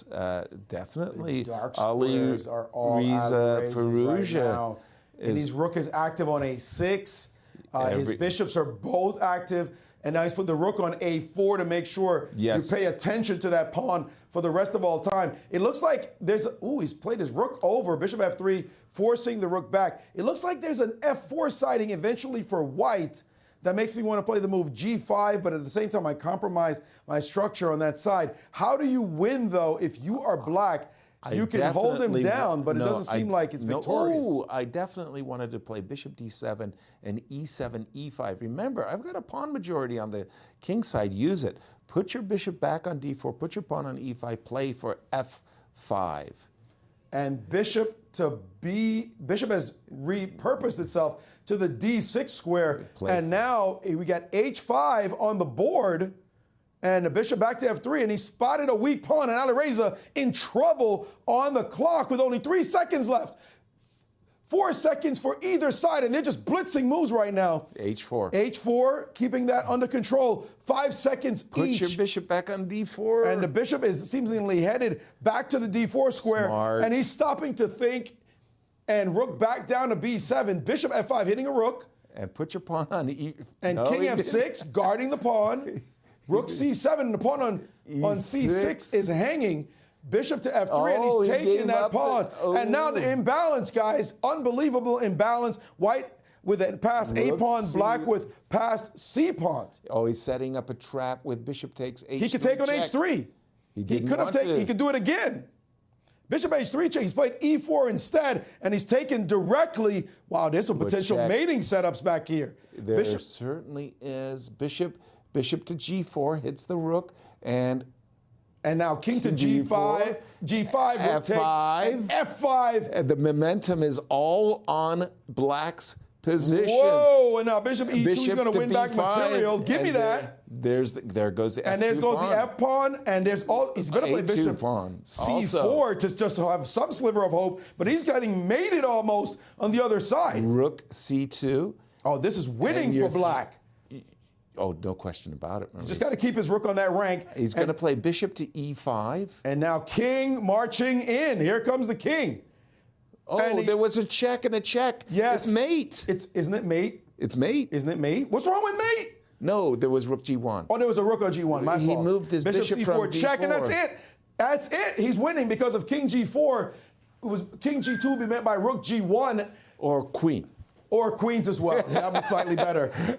It's definitely Dark squares are all Alireza Firouzja right Firouzja. now. And his rook is active on a6. His bishops are both active. And now he's put the rook on a4 to make sure you pay attention to that pawn for the rest of all time. It looks like there's, he's played his rook over, bishop f3, forcing the rook back. It looks like there's an f4 siding eventually for white that makes me want to play the move g5, but at the same time I compromise my structure on that side. How do you win, though, if you are black? You can hold him down, but it doesn't seem like it's victorious. I definitely wanted to play bishop d7 and e7, e5. Remember, I've got a pawn majority on the king side. Use it. Put your bishop back on d4, put your pawn on e5, play for f5. And bishop has repurposed itself to the d6 square. And now we got h5 on the board. And the bishop back to f3, and he spotted a weak pawn, and Alireza in trouble on the clock with only 3 seconds left. 4 seconds for either side, and they're just blitzing moves right now. h4. h4, keeping that under control. 5 seconds each. Put your bishop back on d4. And the bishop is seemingly headed back to the d4 square. Smart. And he's stopping to think, and rook back down to b7. Bishop f5, hitting a rook. And put your pawn on e. And king f6, guarding the pawn. Rook c7, and the pawn on c6 is hanging. Bishop to f3, and he's taking that pawn. And now the imbalance, guys, unbelievable imbalance. White with a passed a pawn, black with passed c pawns. Oh, he's setting up a trap with bishop takes h3. He could take on h3. He could do it again. Bishop h3 check. He's played e4 instead, and he's taken directly. Wow, there's some potential mating setups back here. There certainly is. Bishop to g4 hits the rook, and now king to g5, g5, rook f5, takes, f5. And the momentum is all on black's position. Whoa! And now bishop e2 is going to win back material. Give me that. There goes the f2 and there goes pawn. The f pawn, and there's he's going to play bishop pawn. c4 to just have some sliver of hope, but he's getting mated almost on the other side. Rook c2. Oh, this is winning for black. Oh, no question about it. He's just got to keep his rook on that rank. He's going to play bishop to e5. And now king marching in. Here comes the king. Oh, there was a check and a check. Yes. It's mate. Isn't it mate? It's mate. Isn't it mate? What's wrong with mate? No, there was rook g1. Oh, there was a rook on g1. My fault. He moved his bishop c4 from check, d4. and that's it. That's it. He's winning because of king g4. It was king g2 be met by rook g1. Or queen. Or queens as well. That would be slightly better.